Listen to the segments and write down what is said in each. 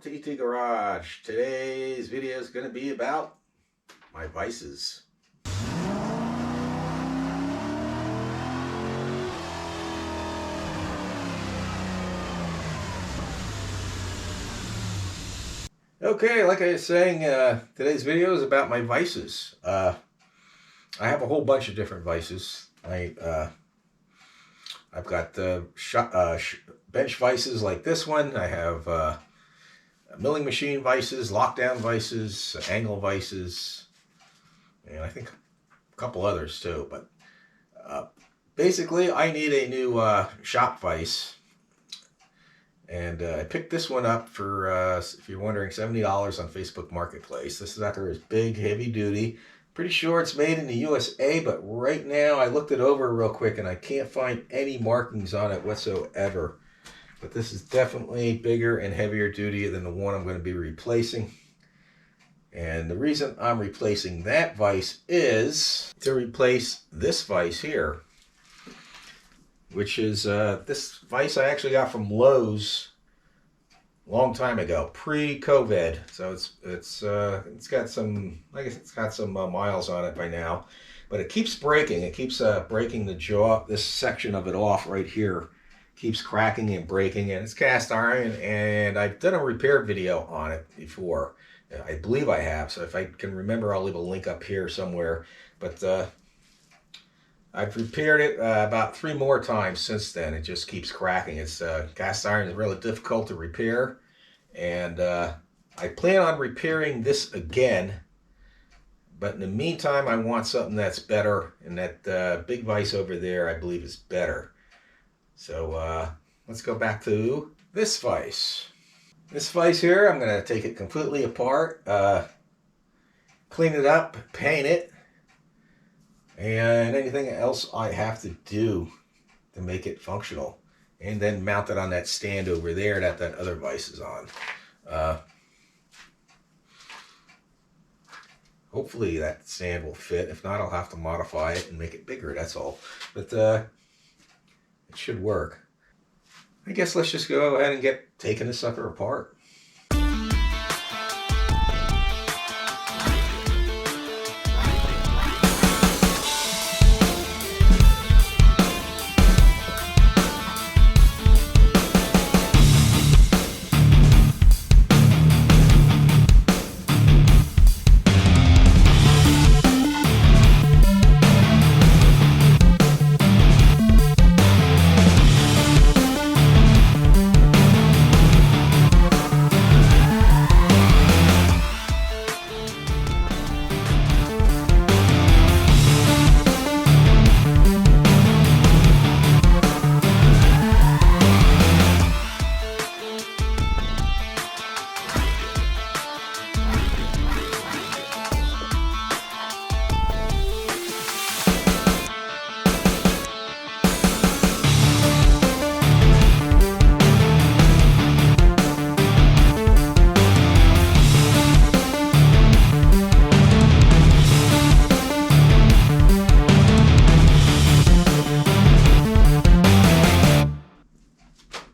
to ET Garage. Today's video is going to be about my vices. Okay, like I was saying, today's video is about my vices. I have a whole bunch of different vices. I've got bench vices like this one. I have milling machine vices, lockdown vices, angle vices, and I think a couple others too. But basically, I need a new shop vice. And I picked this one up for, if you're wondering, $70 on Facebook Marketplace. This sucker is big, heavy duty. Pretty sure it's made in the USA, but right now I looked it over real quick and I can't find any markings on it whatsoever. But this is definitely bigger and heavier duty than the one I'm going to be replacing. And the reason I'm replacing that vise is to replace this vise here, which is this vise I actually got from Lowe's a long time ago, pre-COVID. So it's got some, I guess it's got some miles on it by now, but it keeps breaking. It keeps breaking the jaw. This section of it off right here keeps cracking and breaking, and it's cast iron. And I've done a repair video on it before. I believe I have. So if I can remember, I'll leave a link up here somewhere. But I've repaired it about 3 more times since then. It just keeps cracking. It's cast iron is really difficult to repair, and I plan on repairing this again. But in the meantime, I want something that's better, and that big vise over there, I believe, is better. So let's go back to this vise. This vise here, I'm going to take it completely apart, clean it up, paint it, and anything else I have to do to make it functional, and then mount it on that stand over there that other vise is on. Hopefully that stand will fit. If not, I'll have to modify it and make it bigger, that's all. But it should work. I guess let's just go ahead and get taking this sucker apart.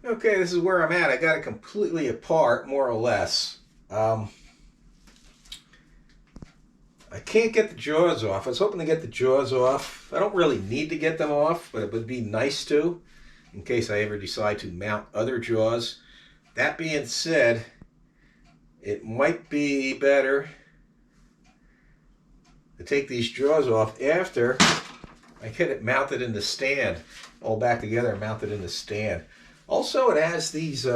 Okay, this is where I'm at. I got it completely apart, more or less. I can't get the jaws off. I was hoping to get the jaws off. I don't really need to get them off, but it would be nice to, in case I ever decide to mount other jaws. That being said, it might be better to take these jaws off after I get it mounted in the stand, all back together and mounted in the stand. Also, it has these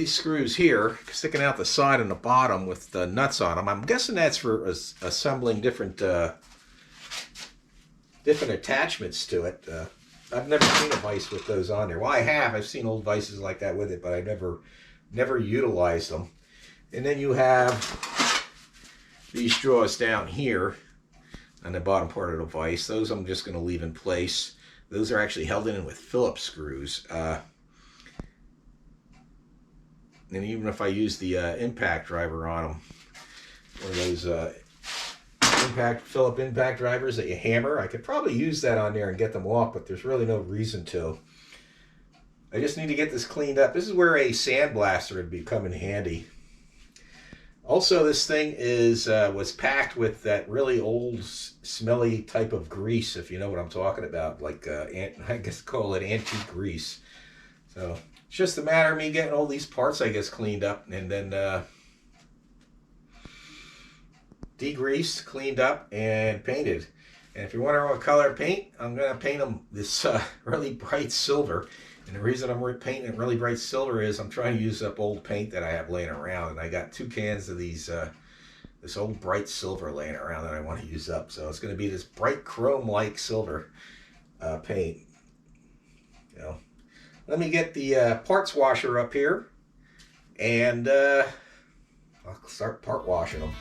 screws here sticking out the side and the bottom with the nuts on them. I'm guessing that's for assembling different attachments to it. I've never seen a vise with those on there. Well, I have. I've seen old vices like that with it, but I never utilized them. And then you have these jaws down here on the bottom part of the vise. Those I'm just going to leave in place. Those are actually held in with Phillips screws. And even if I use the impact driver on them, or those Phillips impact drivers that you hammer, I could probably use that on there and get them off, but there's really no reason to. I just need to get this cleaned up. This is where a sandblaster would become in handy. Also, this thing was packed with that really old, smelly type of grease, if you know what I'm talking about. Like, I guess call it antique grease. So, it's just a matter of me getting all these parts, I guess, cleaned up. And then degreased, cleaned up, and painted. And if you're wondering what color I paint, I'm going to paint them this really bright silver. And the reason I'm painting it really bright silver is I'm trying to use up old paint that I have laying around. And I got 2 cans of these, this old bright silver laying around that I want to use up. So it's going to be this bright chrome-like silver paint. You know, let me get the parts washer up here. And I'll start part washing them.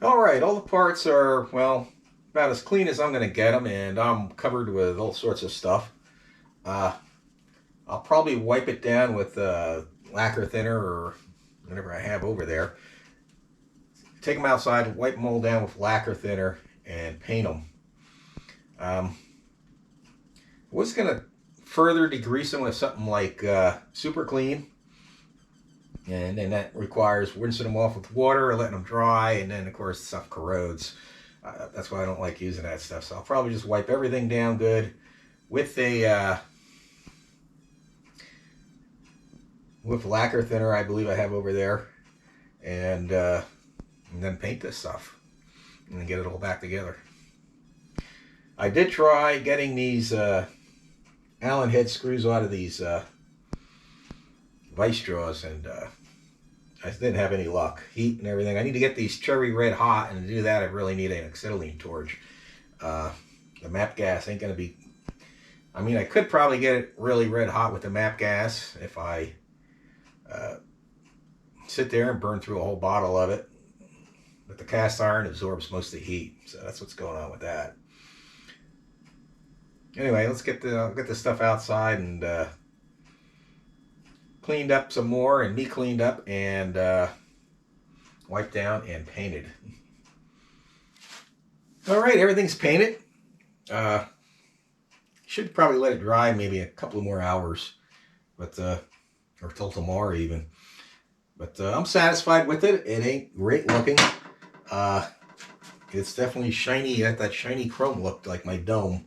Alright, all the parts are, well, about as clean as I'm going to get them, and I'm covered with all sorts of stuff. I'll probably wipe it down with lacquer thinner or whatever I have over there. Take them outside, wipe them all down with lacquer thinner, and paint them. I was going to further degrease them with something like Super Clean. And then that requires rinsing them off with water or letting them dry, and then of course stuff corrodes. That's why I don't like using that stuff. So I'll probably just wipe everything down good with a with lacquer thinner, I believe I have over there, and then paint this stuff and then get it all back together. I did try getting these Allen head screws out of these vice jaws, and I didn't have any luck. Heat and everything. I need to get these cherry red hot, and to do that I really need an acetylene torch. The MAPP gas ain't going to be... I mean, I could probably get it really red hot with the MAPP gas if I sit there and burn through a whole bottle of it. But the cast iron absorbs most of the heat, so that's what's going on with that. Anyway, let's get the stuff outside and cleaned up some more, and me cleaned up and wiped down and painted. All right, everything's painted. Should probably let it dry maybe a couple of more hours, but or till tomorrow even. But I'm satisfied with it. It ain't great looking. It's definitely shiny. That shiny chrome look like my dome.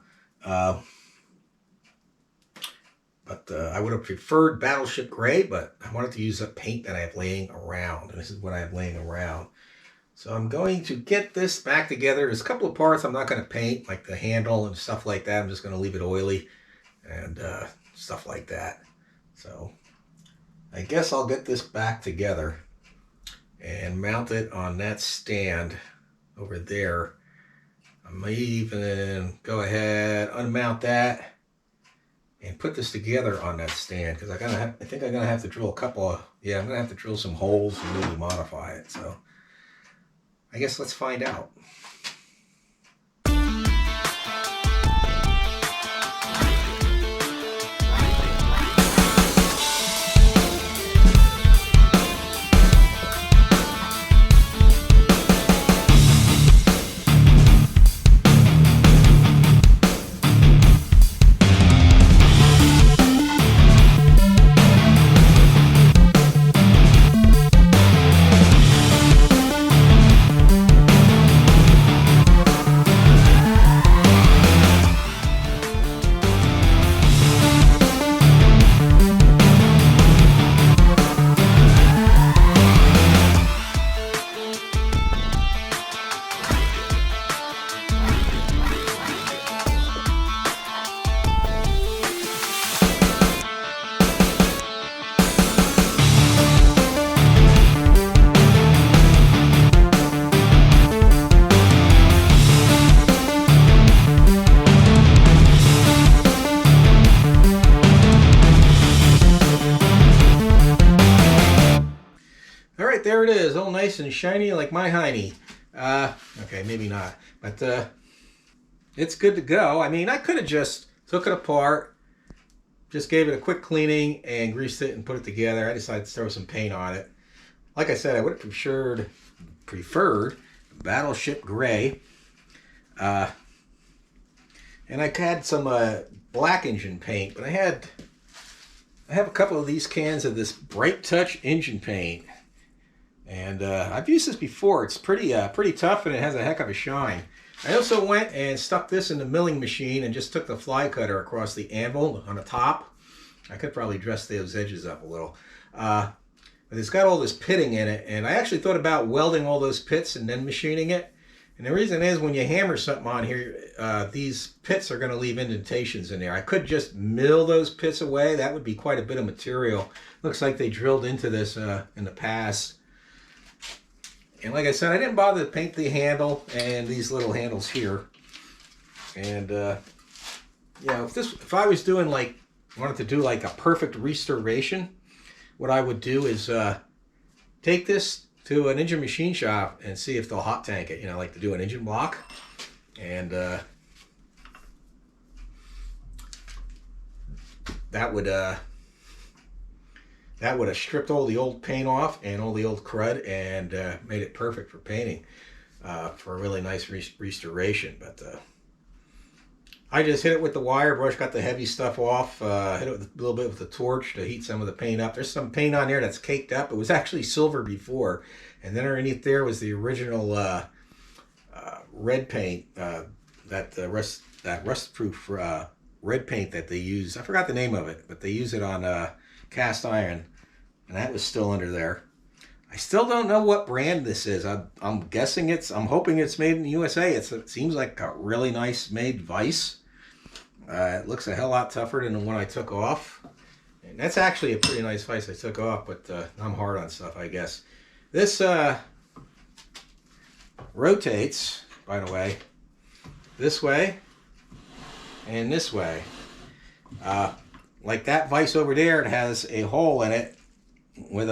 But I would have preferred Battleship Gray, but I wanted to use a paint that I have laying around. And this is what I have laying around. So I'm going to get this back together. There's a couple of parts I'm not going to paint, like the handle and stuff like that. I'm just going to leave it oily and stuff like that. So I guess I'll get this back together and mount it on that stand over there. I may even go ahead, unmount that, and put this together on that stand, because I think I'm gonna have to drill a couple of, I'm gonna have to drill some holes and maybe modify it. So I guess let's find out. nice and shiny like my hiney. Okay, maybe not, but it's good to go. I mean, I could have just took it apart, just gave it a quick cleaning and greased it and put it together. I decided to throw some paint on it. Like I said, I would have preferred Battleship Gray. And I had some black engine paint, but I have a couple of these cans of this Bright Touch engine paint. And I've used this before. It's pretty tough, and it has a heck of a shine. I also went and stuck this in the milling machine and just took the fly cutter across the anvil on the top. I could probably dress those edges up a little. But it's got all this pitting in it, and I actually thought about welding all those pits and then machining it. And the reason is when you hammer something on here, these pits are going to leave indentations in there. I could just mill those pits away. That would be quite a bit of material. Looks like they drilled into this in the past. And like I said, I didn't bother to paint the handle and these little handles here. And yeah, if I was doing wanted to do like a perfect restoration, what I would do is take this to an engine machine shop and see if they'll hot tank it, like to do an engine block. And that would have stripped all the old paint off and all the old crud and made it perfect for painting for a really nice restoration. But I just hit it with the wire brush, got the heavy stuff off, hit it with a little bit with the torch to heat some of the paint up. There's some paint on there that's caked up. It was actually silver before, and then underneath there was the original red paint, that rust-proof red paint that they use. I forgot the name of it, but they use it on cast iron, and that was still under there. I still don't know what brand this is. I'm guessing I'm hoping it's made in the USA. It seems like a really nice made vise. It looks a hell lot tougher than the one I took off. And that's actually a pretty nice vise I took off, but I'm hard on stuff, I guess. This rotates, by the way, this way and this way. Like that vise over there, it has a hole in it with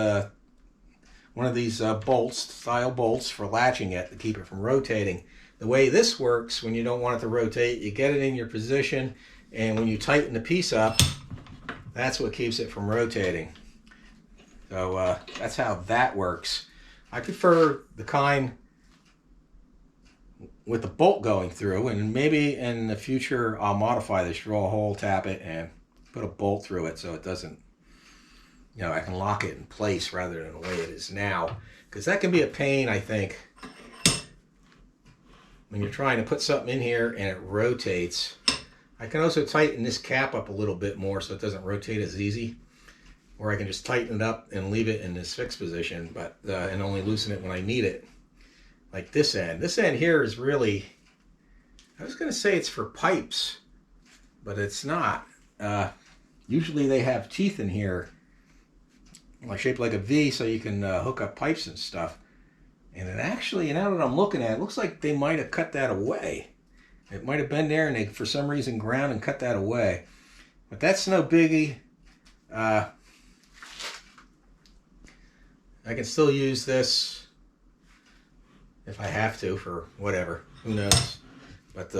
one of these style bolts for latching it to keep it from rotating. The way this works, when you don't want it to rotate, you get it in your position, and when you tighten the piece up, that's what keeps it from rotating. So that's how that works. I prefer the kind with the bolt going through, and maybe in the future I'll modify this, draw a hole, tap it, and put a bolt through it so it doesn't, I can lock it in place rather than the way it is now. Because that can be a pain, I think, when you're trying to put something in here and it rotates. I can also tighten this cap up a little bit more so it doesn't rotate as easy. Or I can just tighten it up and leave it in this fixed position, but and only loosen it when I need it. Like this end. This end here is really, I was going to say it's for pipes, but it's not. Usually they have teeth in here, shaped like a V, so you can hook up pipes and stuff. And it actually, now that I'm looking at it, looks like they might have cut that away. It might have been there and they, for some reason, ground and cut that away. But that's no biggie. I can still use this if I have to for whatever. Who knows? But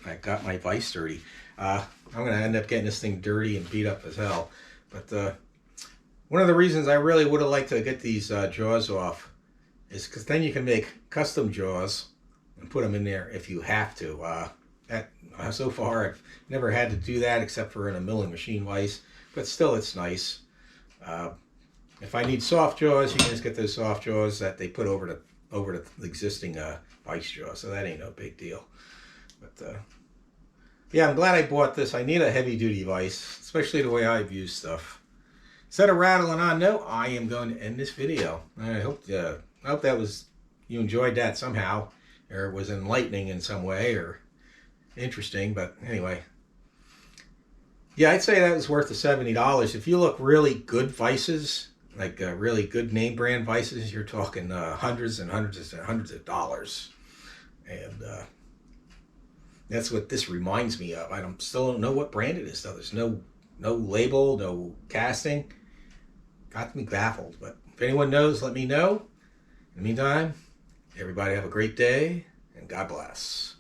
I got my vise dirty. I'm going to end up getting this thing dirty and beat up as hell. But one of the reasons I really would have liked to get these jaws off is because then you can make custom jaws and put them in there if you have to. So far, I've never had to do that except for in a milling machine vise, but still, it's nice. If I need soft jaws, you can just get those soft jaws that they put over the existing vise jaw, so that ain't no big deal. But yeah, I'm glad I bought this. I need a heavy-duty vise, especially the way I've used stuff. Instead of rattling on, I am going to end this video. I hope that you enjoyed that somehow, or it was enlightening in some way, or interesting. But anyway, yeah, I'd say that was worth the $70. If you look really good vices, like really good name brand vices, you're talking hundreds and hundreds and hundreds of dollars. And that's what this reminds me of. I still don't know what brand it is, though. There's no label, no casting. Got me baffled. But if anyone knows, let me know. In the meantime, everybody have a great day, and God bless.